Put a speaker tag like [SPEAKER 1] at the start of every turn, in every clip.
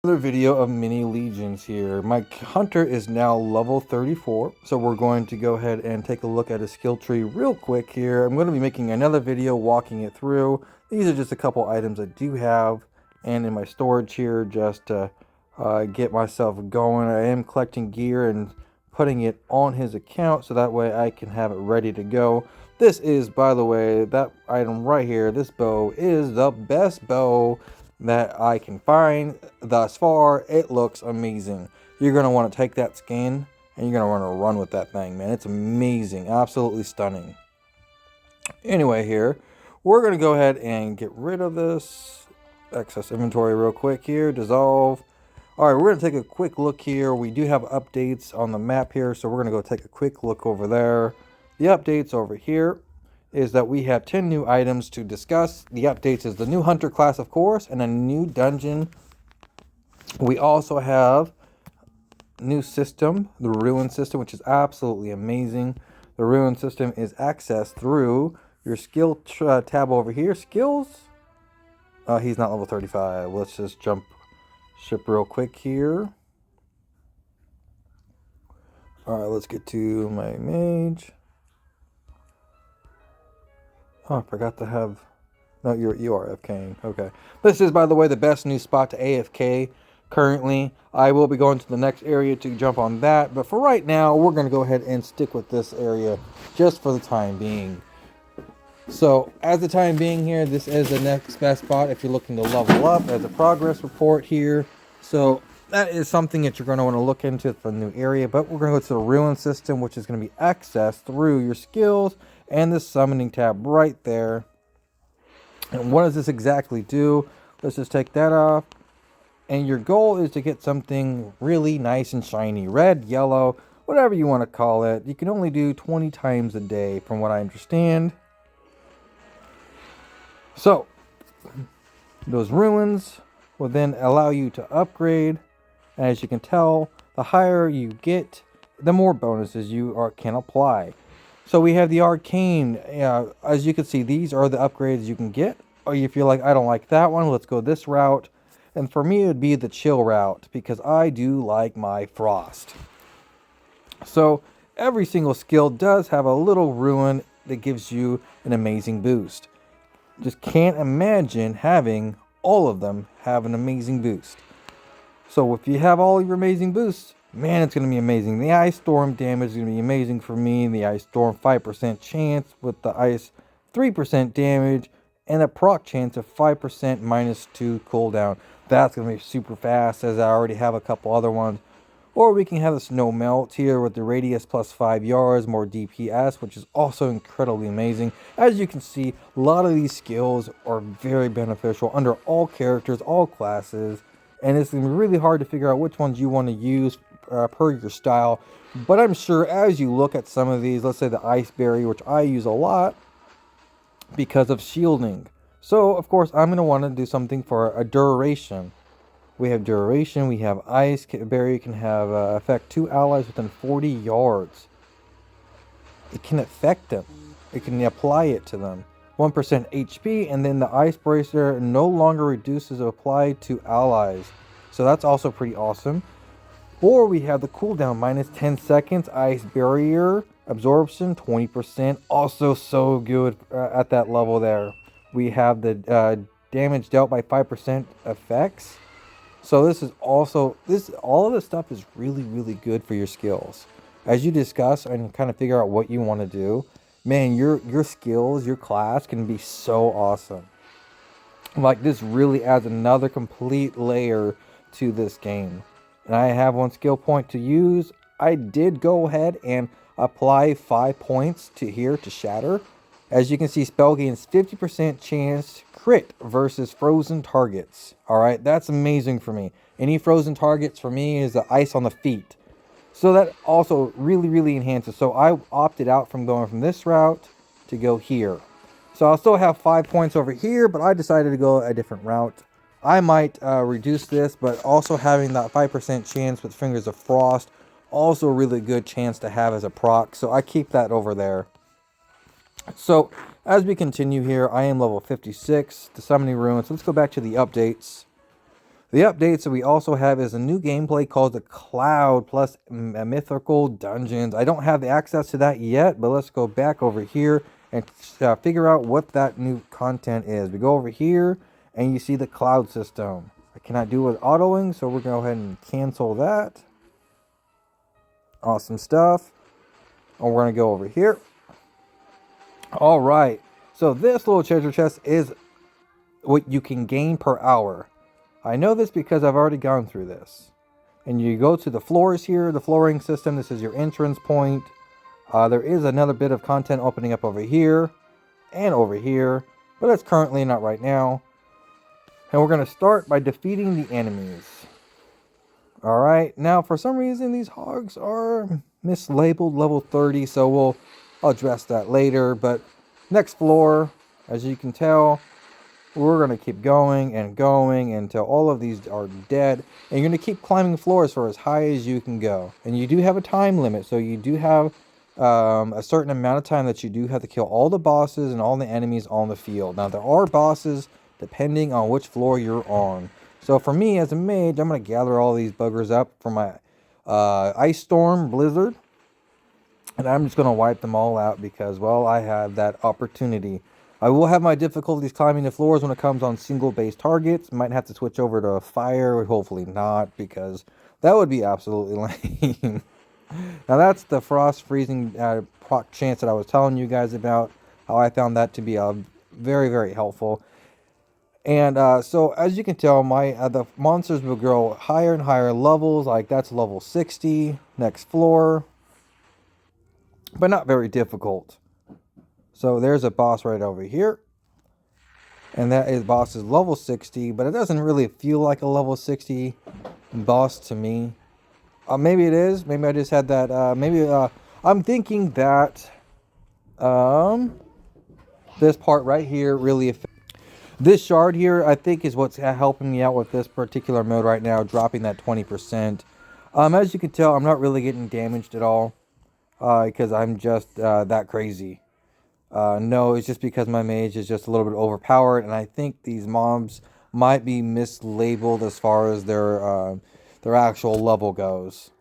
[SPEAKER 1] Another video of mini legions here. My hunter is now level 34, so we're going to go ahead and take a look at his skill tree real quick here. I'm going to be making another video walking it through. These are just a couple items I do have and in my storage here just to get myself going. I am collecting gear and putting it on his account so that way I can have it ready to go. This is, by the way, that item right here. This bow is the best bow that I can find thus far. It looks amazing. You're going to want to take that skin and you're going to want to run with that thing, man. It's amazing. Absolutely stunning. Anyway, here, we're going to go ahead and get rid of this excess inventory real quick here. Dissolve. Alright, we're going to take a quick look here. We do have updates on the map here, so we're going to go take a quick look over there. The updates over here is that we have 10 new items to discuss. The updates is the new hunter class, of course, and a new dungeon. We also have new system, the rune system, which is absolutely amazing. The rune system is accessed through your skill tab over here. Skills. He's not level 35. Let's just jump ship real quick here. Alright, let's get to my mage. Oh, I forgot to have... No, you are AFKing. Okay. This is, by the way, the best new spot to AFK currently. I will be going to the next area to jump on that. But for right now, we're going to go ahead and stick with this area just for the time being. So, as the time being here, this is the next best spot if you're looking to level up as a progress report here. So, that is something that you're going to want to look into for the new area. But we're going to go to the rune system, which is going to be accessed through your skills and the summoning tab right there. And what does this exactly do? Let's just take that off. And your goal is to get something really nice and shiny. Red, yellow, whatever you want to call it. You can only do 20 times a day from what I understand. So, those runes will then allow you to upgrade. As you can tell, the higher you get, the more bonuses you can apply. So we have the arcane. As you can see, these are the upgrades you can get. Or if you're like, I don't like that one, let's go this route. And for me, it would be the chill route because I do like my frost. So every single skill does have a little rune that gives you an amazing boost. Just can't imagine having all of them have an amazing boost. So if you have all your amazing boosts, man, it's going to be amazing. The ice storm damage is going to be amazing for me. The ice storm 5% chance with the ice 3% damage and a proc chance of 5% -2 cooldown. That's going to be super fast as I already have a couple other ones. Or we can have the snow melt here with the radius plus 5 yards, more DPS, which is also incredibly amazing. As you can see, a lot of these skills are very beneficial under all characters, all classes. And it's going to be really hard to figure out which ones you want to use per your style. But I'm sure as you look at some of these, let's say the ice berry, which I use a lot because of shielding. So, of course, I'm going to want to do something for a duration. We have duration, we have ice berry can have affect 2 allies within 40 yards. It can affect them. It can apply it to them. 1% HP, and then the ice bracer no longer reduces applied to allies. So that's also pretty awesome. Or we have the cooldown -10 seconds, ice barrier, absorption 20%. Also so good at that level there. We have the damage dealt by 5% effects. So this is also, all of this stuff is really, really good for your skills. As you discuss and kind of figure out what you want to do, man, your skills, your class can be so awesome. Like, this really adds another complete layer to this game. And I have one skill point to use. I did go ahead and apply 5 points to here to shatter. As you can see, spell gains 50% chance crit versus frozen targets. Alright, that's amazing for me. Any frozen targets for me is the ice on the feet. So that also really, really enhances. So I opted out from going from this route to go here. So I'll still have 5 points over here, but I decided to go a different route. I might reduce this, but also having that 5% chance with Fingers of Frost, also a really good chance to have as a proc. So I keep that over there. So as we continue here, I am level 56, the summoning runes. Let's go back to the updates. The updates that we also have is a new gameplay called the Cloud plus Mythical Dungeons. I don't have the access to that yet, but let's go back over here and figure out what that new content is. We go over here and you see the Cloud system. I cannot do it with autoing, so we're going to go ahead and cancel that. Awesome stuff. And we're going to go over here. All right. So this little treasure chest is what you can gain per hour. I know this because I've already gone through this. And you go to the floors here, the flooring system. This is your entrance point. There is another bit of content opening up over here and over here, but it's currently not right now. And we're going to start by defeating the enemies. Alright, now for some reason these hogs are mislabeled level 30, so I'll address that later. But next floor, as you can tell, we're going to keep going and going until all of these are dead. And you're going to keep climbing floors for as high as you can go. And you do have a time limit, so you do have a certain amount of time that you do have to kill all the bosses and all the enemies on the field. Now there are bosses depending on which floor you're on. So for me as a mage, I'm going to gather all these buggers up for my Ice Storm Blizzard. And I'm just going to wipe them all out because, well, I have that opportunity. I will have my difficulties climbing the floors when it comes on single base targets. Might have to switch over to fire, hopefully not, because that would be absolutely lame. Now that's the frost freezing proc chance that I was telling you guys about. How I found that to be very, very helpful. And so as you can tell, the monsters will grow higher and higher levels. Like that's level 60, next floor. But not very difficult. So there's a boss right over here. And that boss is level 60, but it doesn't really feel like a level 60 boss to me. Maybe it is. Maybe I just had that. I'm thinking that this part right here really affects. This shard here, I think, is what's helping me out with this particular mode right now, dropping that 20%. As you can tell, I'm not really getting damaged at all because I'm just that crazy. No, it's just because my mage is just a little bit overpowered, and I think these mobs might be mislabeled as far as their actual level goes.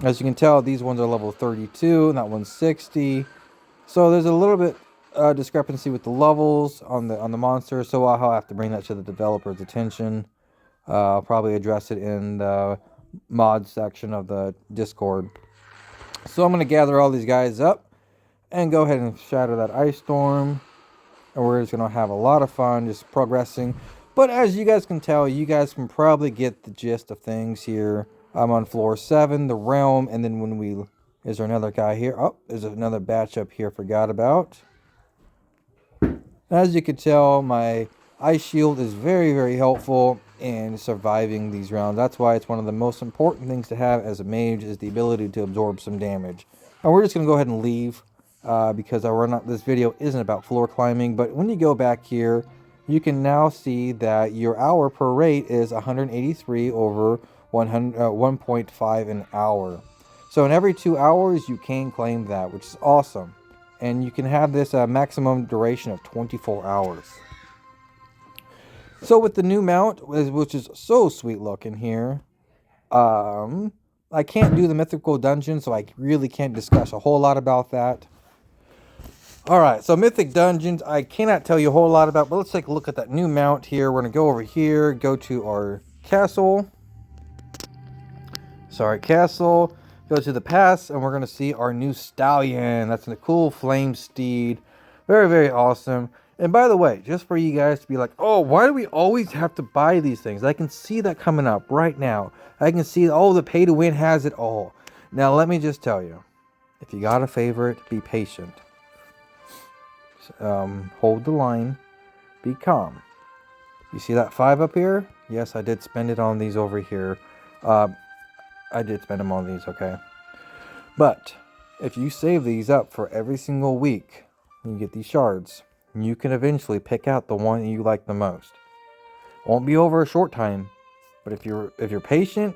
[SPEAKER 1] As you can tell, these ones are level 32, and that one's 60. So there's a little bit discrepancy with the levels on the monster, so I'll have to bring that to the developer's attention. I'll probably address it in the mod section of the Discord. So I'm going to gather all these guys up and go ahead and shatter that ice storm, and we're just going to have a lot of fun just progressing. But as you guys can tell, you guys can probably get the gist of things here. I'm on floor 7, the realm, and then is there another guy here? Oh, there's another batch up here, forgot about. As you can tell, my ice shield is very, very helpful in surviving these rounds. That's why it's one of the most important things to have as a mage, is the ability to absorb some damage. And we're just going to go ahead and leave because this video isn't about floor climbing. But when you go back here, you can now see that your hour per rate is 183 over 1.5 an hour. So in every 2 hours, you can claim that, which is awesome. And you can have this maximum duration of 24 hours. So with the new mount, which is so sweet looking here, I can't do the mythical dungeon, so I really can't discuss a whole lot about that. Alright, so mythic dungeons, I cannot tell you a whole lot about, but let's take a look at that new mount here. We're going to go over here, go to our castle. Castle. Go to the pass, and we're going to see our new stallion. That's a cool flame steed. Very, very awesome. And by the way, just for you guys to be like, oh, why do we always have to buy these things? I can see that coming up right now. I can see, oh, the pay to win has it all. Now, let me just tell you, if you got a favorite, be patient. Hold the line. Be calm. You see that 5 up here? Yes, I did spend it on these over here. I did spend them on these, okay? But if you save these up for every single week, you get these shards, you can eventually pick out the one you like the most. Won't be over a short time, but if you're patient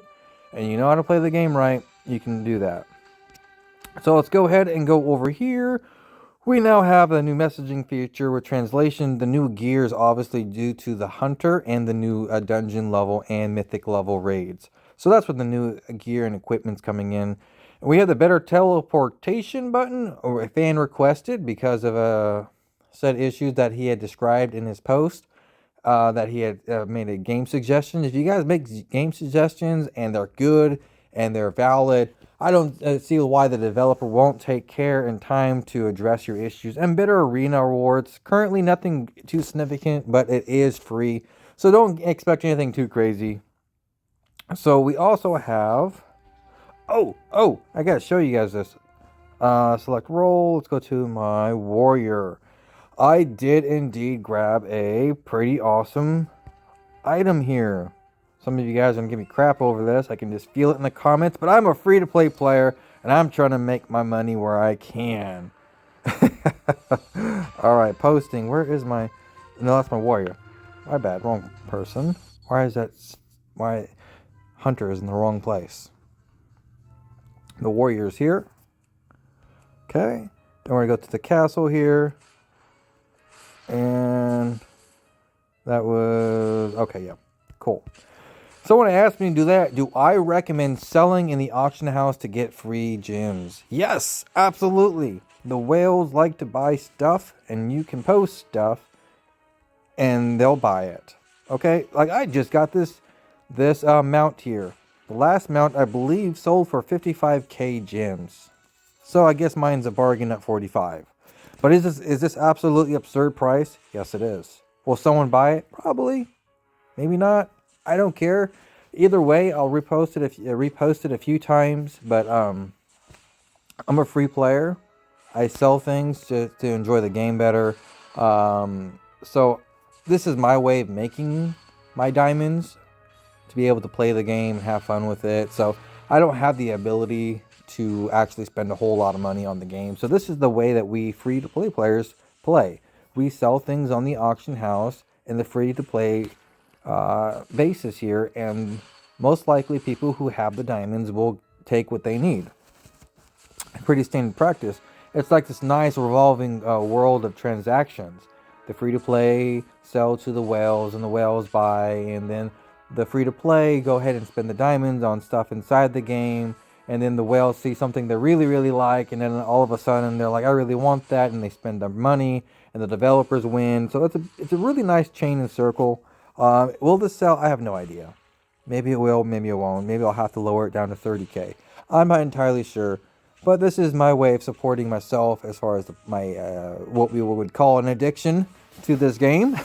[SPEAKER 1] and you know how to play the game right, you can do that. So let's go ahead and go over here. We now have a new messaging feature with translation. The new gear is obviously due to the hunter and the new dungeon level and mythic level raids. So that's what the new gear and equipment's coming in. We have the better teleportation button, or a fan requested because of said issues that he had described in his post. That he had made a game suggestion. If you guys make game suggestions and they're good and they're valid, I don't see why the developer won't take care and time to address your issues. And better arena rewards. Currently, nothing too significant, but it is free, so don't expect anything too crazy. So we also have. Oh! I gotta show you guys this. Select role. Let's go to my warrior. I did indeed grab a pretty awesome item here. Some of you guys are going to give me crap over this. I can just feel it in the comments. But I'm a free-to-play player, and I'm trying to make my money where I can. Alright, posting. Where is my... No, that's my warrior. My bad. Wrong person. Why is that... Why... Hunter is in the wrong place. The warrior is here. Okay. Then we're going to go to the castle here. And that was okay. Yeah, cool. Someone asked me to do that. Do I recommend selling in the auction house to get free gems? Yes, absolutely. The whales like to buy stuff, and you can post stuff, and they'll buy it. Okay, like I just got this mount here. The last mount I believe sold for 55k gems. So I guess mine's a bargain at 45. But is this absolutely absurd price? Yes, it is. Will someone buy it? Probably. Maybe not. I don't care. Either way, I'll repost it a few times. But I'm a free player. I sell things to enjoy the game better. So this is my way of making my diamonds, to be able to play the game and have fun with it. So I don't have the ability to actually spend a whole lot of money on the game. So this is the way that we free-to-play players play. We sell things on the auction house in the free-to-play basis here, and most likely people who have the diamonds will take what they need. Pretty standard practice. It's like this nice revolving world of transactions. The free-to-play sell to the whales, and the whales buy, and then the free-to-play go ahead and spend the diamonds on stuff inside the game. And then the whales see something they really, really like, and then all of a sudden they're like, I really want that, and they spend their money, and the developers win. So it's a really nice chain and circle. Will this sell? I have no idea. Maybe it will, maybe it won't. Maybe I'll have to lower it down to 30k. I'm not entirely sure. But this is my way of supporting myself as far as my what we would call an addiction to this game.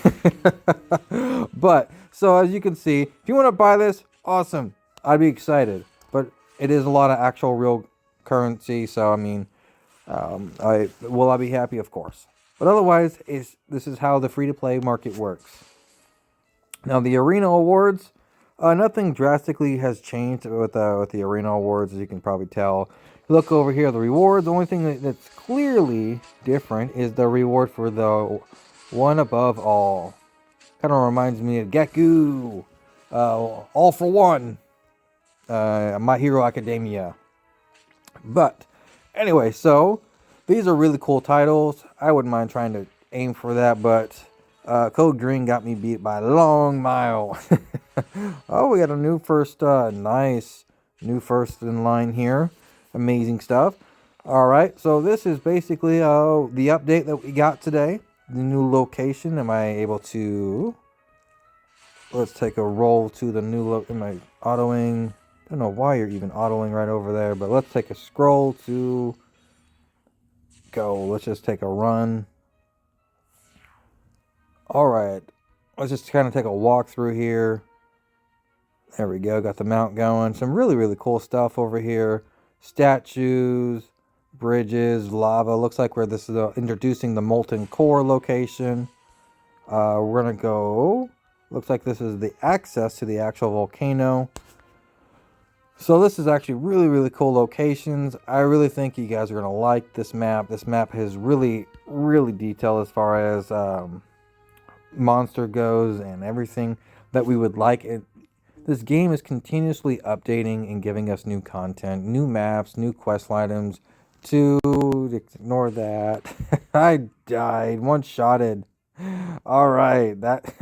[SPEAKER 1] But, so as you can see, if you want to buy this, awesome. I'd be excited. But it is a lot of actual real currency, so I mean, will I be happy? Of course. But otherwise, this is how the free-to-play market works. Now, the Arena Awards, nothing drastically has changed with the Arena Awards, as you can probably tell. Look over here, the rewards. The only thing that's clearly different is the reward for the one above all. Kind of reminds me of Geku, all for one. My Hero Academia. But anyway, so these are really cool titles. I wouldn't mind trying to aim for that, but Code Green got me beat by a long mile. Oh, we got a new first, nice new first in line here. Amazing stuff. All right, so this is basically the update that we got today. The new location. Am I able to? Let's take a roll to the new Am I autoing? I don't know why you're even autoing right over there, but let's take a scroll to go. Let's just take a run. All right, let's just kind of take a walk through here. There we go. Got the mount going. Some really, really cool stuff over here. Statues, bridges, lava. Looks like this is introducing the molten core location. We're gonna go. Looks like this is the access to the actual volcano. So this is actually really, really cool locations. I really think you guys are going to like this map. This map is really, really detailed as far as monster goes and everything that we would like. This game is continuously updating and giving us new content, new maps, new quest items, to ignore that. I died. One-shotted. All right, that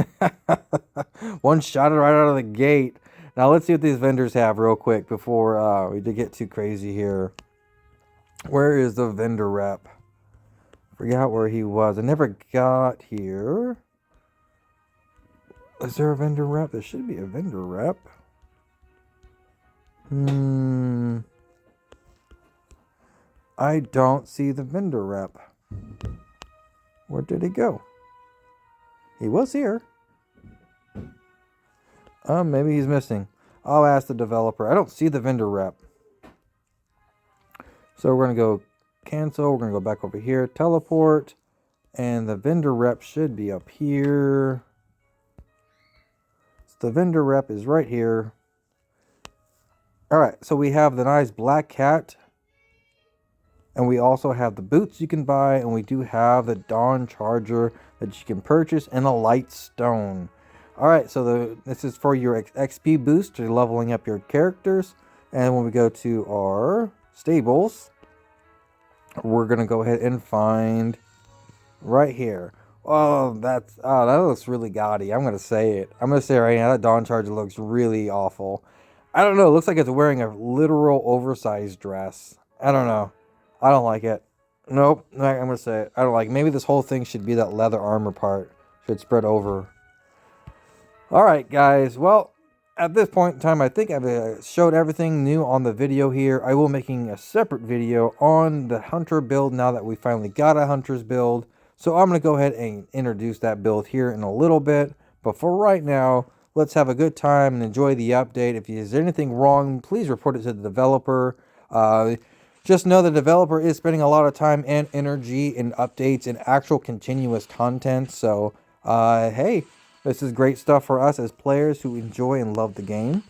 [SPEAKER 1] one-shotted right out of the gate. Now let's see what these vendors have real quick before we get too crazy here. Where is the vendor rep? Forgot where he was. I never got here. Is there a vendor rep? There should be a vendor rep. I don't see the vendor rep. Where did he go? He was here. Maybe he's missing. I'll ask the developer. I don't see the vendor rep. So we're going to go cancel. We're going to go back over here. Teleport. And the vendor rep should be up here. So the vendor rep is right here. Alright, so we have the nice black cat. And we also have the boots you can buy. And we do have the Dawn Charger that you can purchase and a light stone. Alright, so this is for your XP boost to leveling up your characters. And when we go to our stables, we're going to go ahead and find right here. Oh, that looks really gaudy. I'm going to say it. I'm going to say it right now, that Dawn Charger looks really awful. I don't know. It looks like it's wearing a literal oversized dress. I don't know. I don't like it. Nope. I'm going to say it. I don't like it. Maybe this whole thing should be that leather armor part. Should spread over. Alright, guys. Well, at this point in time, I think I've showed everything new on the video here. I will be making a separate video on the hunter build now that we finally got a hunter's build. So I'm going to go ahead and introduce that build here in a little bit. But for right now, let's have a good time and enjoy the update. If there's anything wrong, please report it to the developer. Just know the developer is spending a lot of time and energy in updates and actual continuous content. So, hey, this is great stuff for us as players who enjoy and love the game.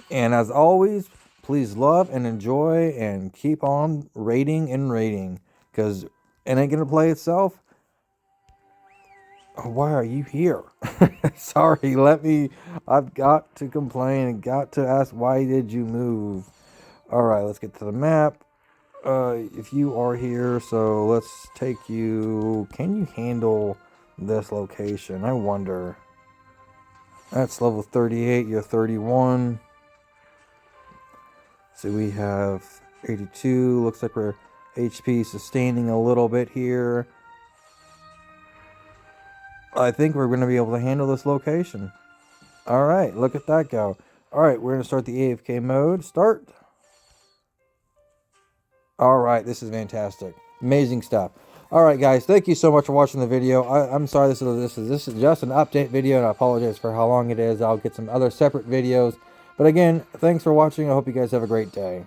[SPEAKER 1] And as always, please love and enjoy and keep on rating and rating. Because it ain't going to play itself. Why are you here? Sorry, I've got to complain and got to ask, why did you move? Alright, let's get to the map. If you are here, so let's take you. Can you handle this location? I wonder. That's level 38, you're 31. So we have 82. Looks like we're HP sustaining a little bit here. I think we're going to be able to handle this location. Alright, look at that go. Alright, we're going to start the AFK mode. Start. Alright, this is fantastic. Amazing stuff. Alright guys, thank you so much for watching the video. I'm sorry this is just an update video, and I apologize for how long it is. I'll get some other separate videos. But again, thanks for watching. I hope you guys have a great day.